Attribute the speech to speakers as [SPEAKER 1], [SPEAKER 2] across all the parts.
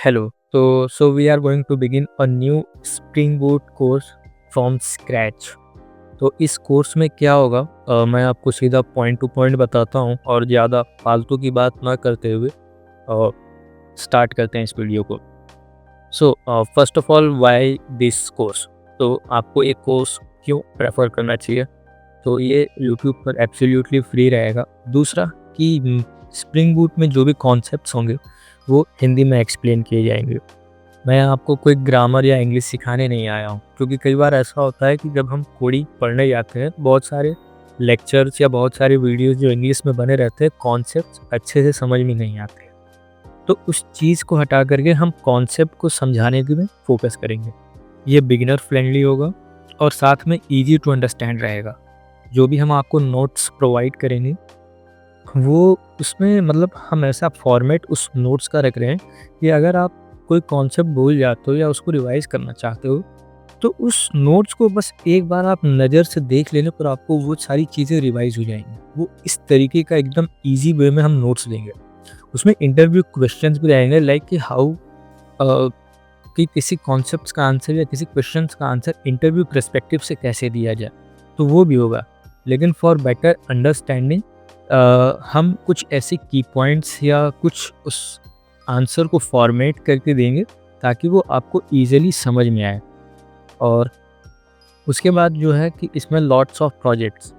[SPEAKER 1] Hello. So we are going to begin a new Spring Boot course from scratch. तो इस course में क्या होगा, मैं आपको सीधा पॉइंट टू पॉइंट बताता हूँ और ज़्यादा फालतू की बात ना करते हुए स्टार्ट करते हैं इस वीडियो को। So first of all, why this course? तो आपको एक कोर्स क्यों प्रेफर करना चाहिए? तो ये यूट्यूब पर एब्सोल्युटली फ्री रहेगा। दूसरा कि स्प्रिंग बूट में जो भी कॉन्सेप्ट्स होंगे वो हिंदी में एक्सप्लेन किए जाएंगे। मैं आपको कोई ग्रामर या इंग्लिश सिखाने नहीं आया हूँ, क्योंकि कई बार ऐसा होता है कि जब हम कोडिंग पढ़ने जाते हैं, बहुत सारे लेक्चर्स या बहुत सारे वीडियोस जो इंग्लिश में बने रहते हैं, कॉन्सेप्ट्स अच्छे से समझ में नहीं आते। तो उस चीज़ को हटा करके हम कॉन्सेप्ट को समझाने के में फोकस करेंगे। ये बिगिनर फ्रेंडली होगा और साथ में ईजी टू अंडरस्टैंड रहेगा। जो भी हम आपको नोट्स प्रोवाइड करेंगे वो उसमें मतलब हम ऐसा फॉर्मेट उस नोट्स का रख रहे हैं कि अगर आप कोई कॉन्सेप्ट भूल जाते हो या उसको रिवाइज करना चाहते हो, तो उस नोट्स को बस एक बार आप नज़र से देख लेने पर आपको वो सारी चीज़ें रिवाइज हो जाएंगी। वो इस तरीके का एकदम ईजी वे में हम नोट्स देंगे। उसमें इंटरव्यू क्वेश्चंस भी रहेंगे, लाइक कि हाउ कि किसी कॉन्सेप्ट का आंसर या किसी क्वेश्चन का आंसर इंटरव्यू पर्सपेक्टिव से कैसे दिया जाए, तो वो भी होगा। लेकिन फॉर बेटर अंडरस्टैंडिंग हम कुछ ऐसे की पॉइंट्स या कुछ उस आंसर को फॉर्मेट करके देंगे ताकि वो आपको ईजिली समझ में आए। और उसके बाद जो है कि इसमें lots of projects.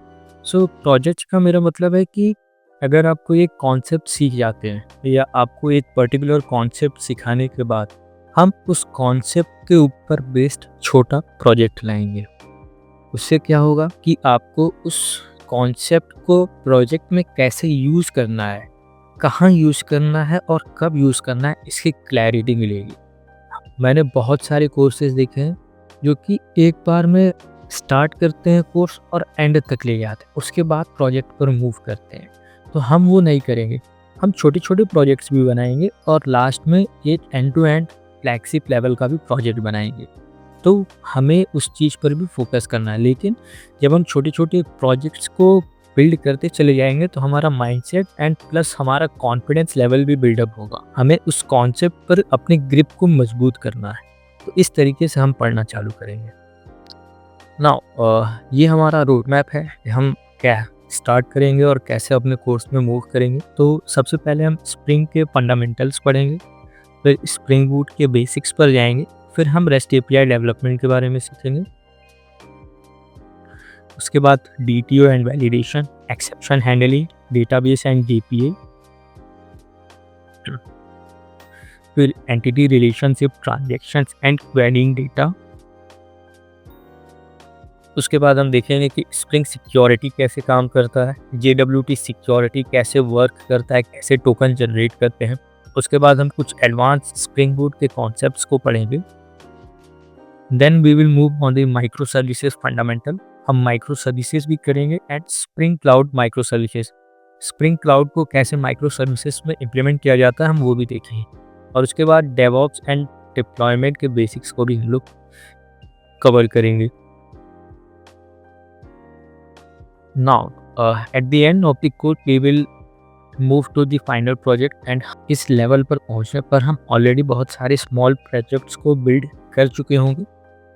[SPEAKER 1] So projects का मेरा मतलब है कि अगर आप कोई एक कॉन्सेप्ट सीख जाते हैं या आपको एक पर्टिकुलर कॉन्सेप्ट सिखाने के बाद हम उस कॉन्सेप्ट के ऊपर बेस्ड छोटा प्रोजेक्ट लाएंगे। उससे क्या होगा कि आपको उस कॉन्सेप्ट को प्रोजेक्ट में कैसे यूज़ करना है, कहाँ यूज़ करना है और कब यूज़ करना है, इसकी क्लैरिटी मिलेगी। मैंने बहुत सारे कोर्सेज देखे हैं जो कि एक बार में स्टार्ट करते हैं कोर्स और एंड तक ले जाते हैं, उसके बाद प्रोजेक्ट पर मूव करते हैं। तो हम वो नहीं करेंगे। हम छोटे छोटे प्रोजेक्ट्स भी बनाएंगे और लास्ट में एक end to end flagship level का भी प्रोजेक्ट बनाएंगे। तो हमें उस चीज़ पर भी फोकस करना है। लेकिन जब हम छोटे छोटे प्रोजेक्ट्स को बिल्ड करते चले जाएंगे तो हमारा माइंडसेट एंड प्लस हमारा कॉन्फिडेंस लेवल भी बिल्डअप होगा। हमें उस कॉन्सेप्ट पर अपने ग्रिप को मजबूत करना है। तो इस तरीके से हम पढ़ना चालू करेंगे। नाउ ये हमारा रोड मैप है, हम क्या स्टार्ट करेंगे और कैसे अपने कोर्स में मूव करेंगे। तो सबसे पहले हम स्प्रिंग के फंडामेंटल्स पढ़ेंगे, फिर स्प्रिंग बूट के बेसिक्स पर जाएंगे, फिर हम रेस्ट एपीआई डेवलपमेंट के बारे में सीखेंगे। उसके बाद DTO and validation, exception handling, database and JPA, फिर entity relationship, transactions and querying data. उसके बाद हम देखेंगे कि स्प्रिंग सिक्योरिटी कैसे काम करता है, जेडब्ल्यूटी सिक्योरिटी कैसे वर्क करता है, कैसे टोकन जनरेट करते हैं। उसके बाद हम कुछ एडवांस स्प्रिंग बूट के कॉन्सेप्ट्स को पढ़ेंगे। Then we will move on the microservices fundamental. हम माइक्रो सर्विसेज भी करेंगे and spring cloud microservices. Spring cloud को कैसे माइक्रो सर्विसेज में इम्प्लीमेंट किया जाता है हम वो भी देखेंगे। और उसके बाद डेवऑप्स एंड डिप्लॉयमेंट के बेसिक्स को भी हम लोग कवर करेंगे। Now at the end of the course we will move to the final project. And इस लेवल पर पहुंचने पर हम ऑलरेडी बहुत सारे स्मॉल प्रोजेक्ट्स को बिल्ड कर चुके होंगे।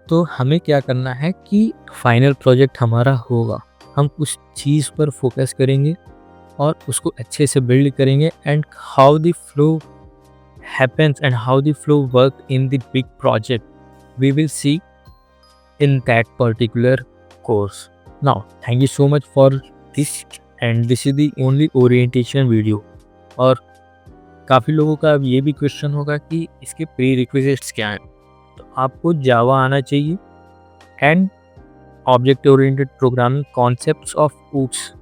[SPEAKER 1] तो हमें क्या करना है कि फाइनल प्रोजेक्ट हमारा होगा, हम उस चीज़ पर फोकस करेंगे और उसको अच्छे से बिल्ड करेंगे। And how the flow happens and how the flow work in the big project we will see in that particular course. Now, thank you so much for this, and this is the only orientation video. और काफ़ी लोगों का अब ये भी question होगा कि इसके प्री रिक्विजिट्स क्या हैं। तो आपको जावा आना चाहिए and object oriented programming concepts of oops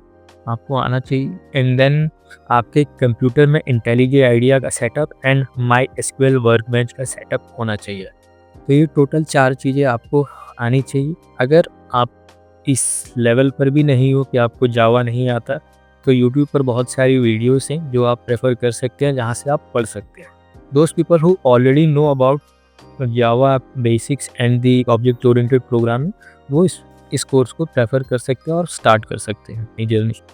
[SPEAKER 1] आपको आना चाहिए। एंड देन आपके कंप्यूटर में इंटेलिजेंट आइडिया का setup and my SQL workbench का सेटअप होना चाहिए। तो ये टोटल 4 चीज़ें आपको आनी चाहिए। अगर आप इस लेवल पर भी नहीं हो कि आपको जावा नहीं आता, तो यूट्यूब पर बहुत सारी वीडियोस हैं जो आप प्रेफर कर सकते हैं, जहाँ से आप पढ़ सकते हैं। Those people who already know about Java basics and the object oriented programming, वो इस कोर्स को प्रेफर कर सकते हैं और स्टार्ट कर सकते हैं अपनी जर्नी।